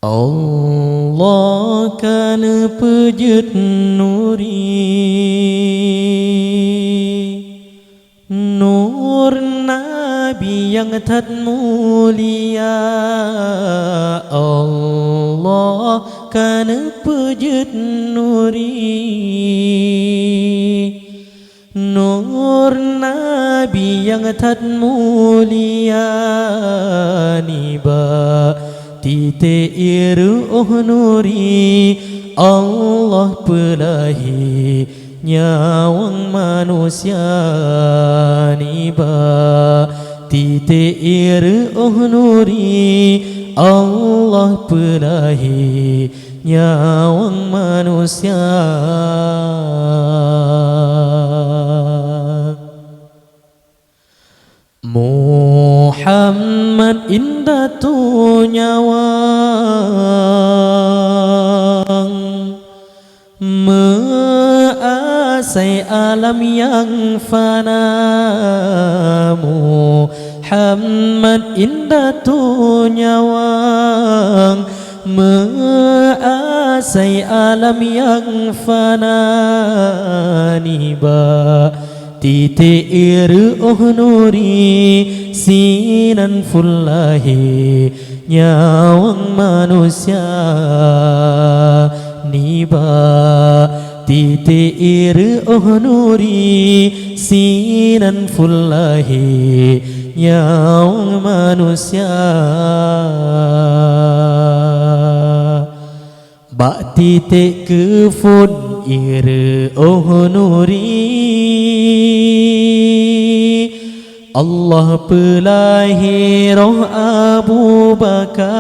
Allah kana pejut nuri, nur Nabi yang tad mulia. Allah kana pejut nuri, nur Nabi yang tad mulia. Niba titik iru nuri, Allah pelahi nyawang manusia. Niba titik iru nuri, Allah pelahi nyawang manusia. Muhammad indah tu nyawang, measai alam yang fana. Muhammad indah tu nyawang, measai alam yang fana. Niba titik iru nuri, sinan fullahi nyawang manusia. Niba titik iru nuri, sinan fullahi nyawang manusia. Bak titik kefun iru nuri, Allah pelahi roh Abu Bakar.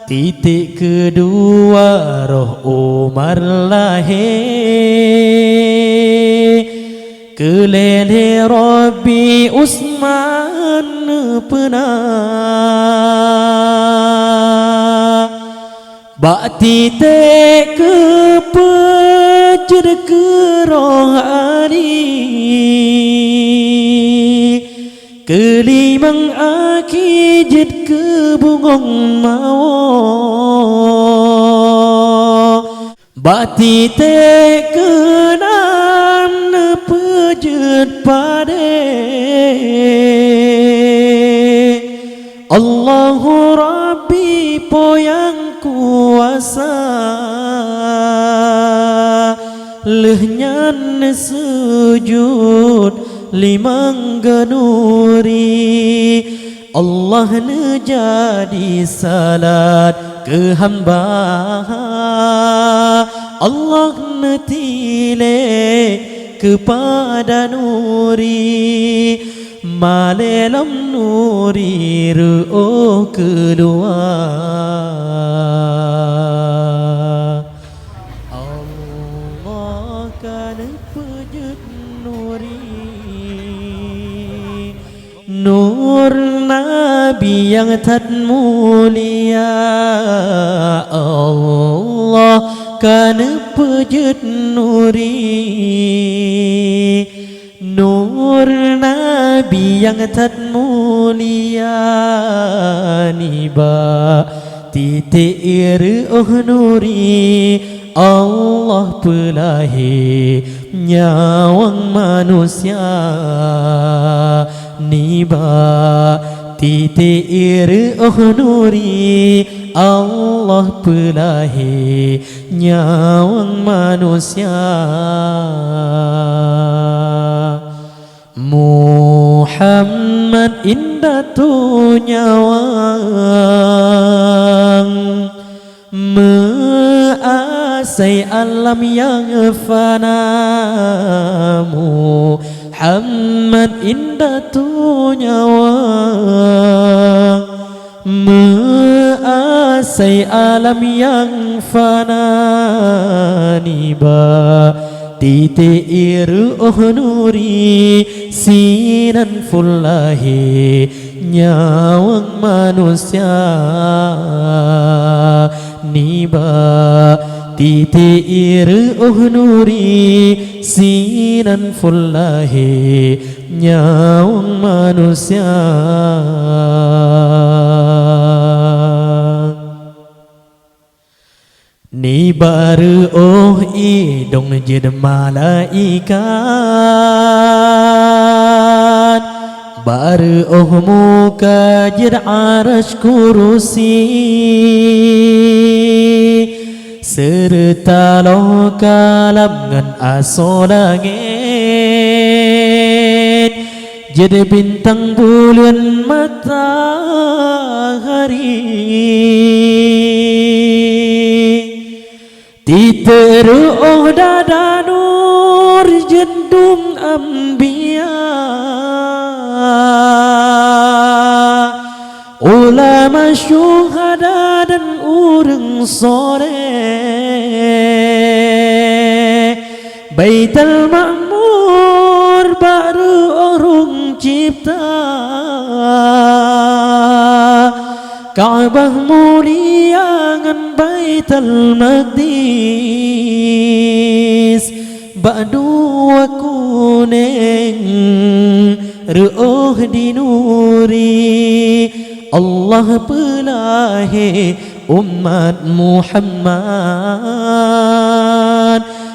Titik kedua roh Umar lahir, kelele Rabbi Usman pernah. Bak titik kepejut ke roh Ali, kelimang akijit ke bungong mawo. Bak titik ke enam pejut pade, Allahu Rabbi poyang kuasa. Lehnyan sujud limang genuri, Allah nejadi salat ke hamba. Allah netile kepada nuri, malelam nuri ru'uh keluar. Allah kana pejut nuri, nur Nabi yang tad mulia. Allah kana pejut nuri, nur Nabi yang tad mulia. Niba titik iru nuri, Allah pelahi nyawang manusia. Niba titik iru nuri, Allah pelahi nyawang manusia. Muhammad indah tu nyawang, measai alam yang fana. Muhammad indah tu nyawang, measai alam yang fana. Niba titik iru nuri, sinan fullahi nyawang manusia. Niba titik iru nuri, sinan fullahi nyawang manusia. baru oh idong jid malaikat baru oh muka jid arash kurusi serta loh kalam ngan aso langit jadi bintang bulan matahari titeru oh dada nur jendung ambiya ulama syuhada dan urang soleh Baitul Ma'mur baru orang cipta Ka'bah mulia ngan Baitul Maqdis ba'du wa kuning ruh dinuri Allah pelahi umat Muhammad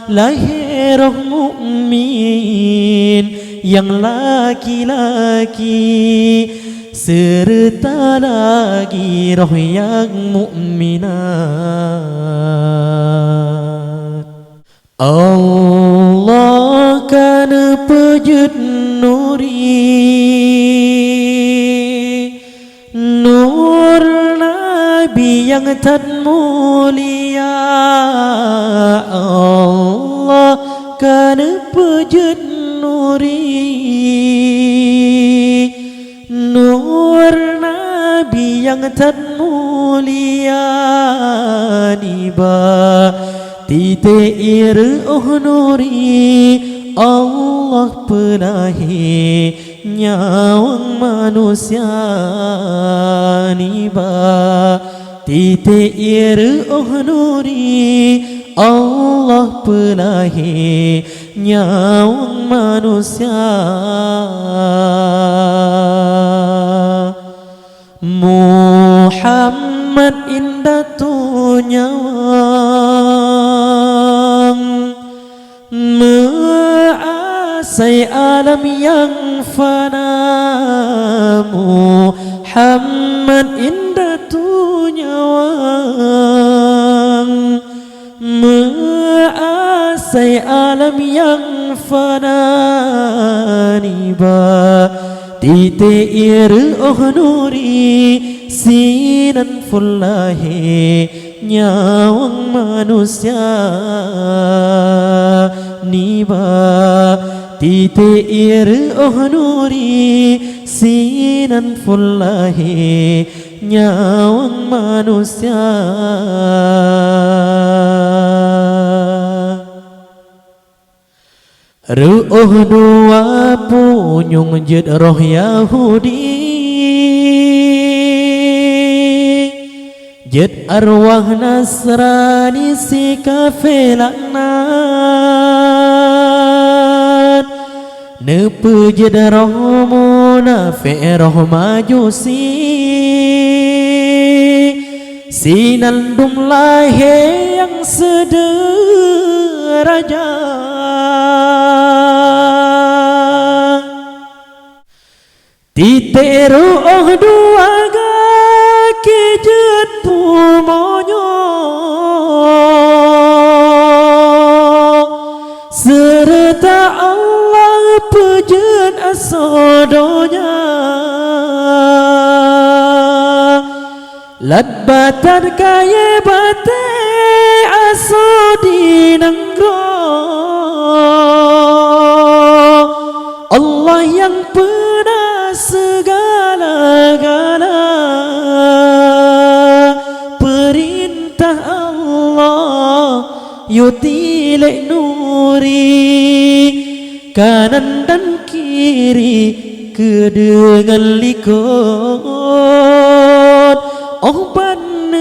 lahir mukmin yang laki-laki serta lagi roh yang mukminat. Allah kan pejut nuri nur Nabi yang tad mulia. Allah kan pejut nuri nur Nabi yang tad mulia niba titeir oh nuri Allah pelahi nyawang manusia niba titeir oh nuri Allah pelahi nyawang manusia Muhammad indah tu nyawang measai alam yang fana Muhammad indah tu nyawang measai alam yang fana niba titeir oh nuri sinan fullahi nyawang manusia niba titeir oh nuri sinan fullahi nyawang manusia ruh dua punyung jid roh Yahudi jid arwah Nasrani si kafelanat nepu jid roh munafik roh majusi sinandum lahe yang sederajat titeru oh dua kaki jet pumonyo serta Allah pujen asodonya ladbatan kaya bate asodi nenggro Allah yang pernah segala-gala perintah Allah yutilek nuri kanan dan kiri kedengan likut oh panekalan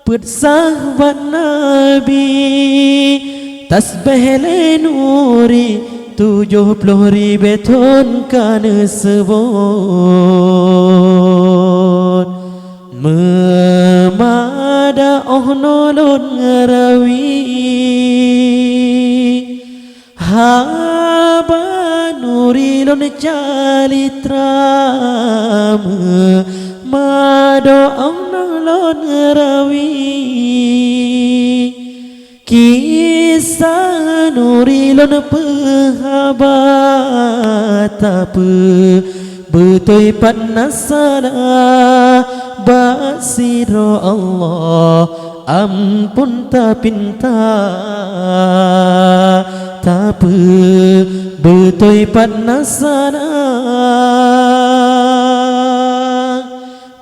persahabat Nabi tasbih le nuri 70,000 ton kan sebut memadai nolon ngerawi haba nuri lon calitram mado nolon ngerawi kisah nuri lon pehabat apa betul panasana basiro Allah ampun tak pinta tapi betul panasana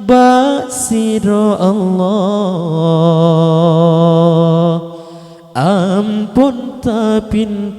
basiro Allah ampun tak pinta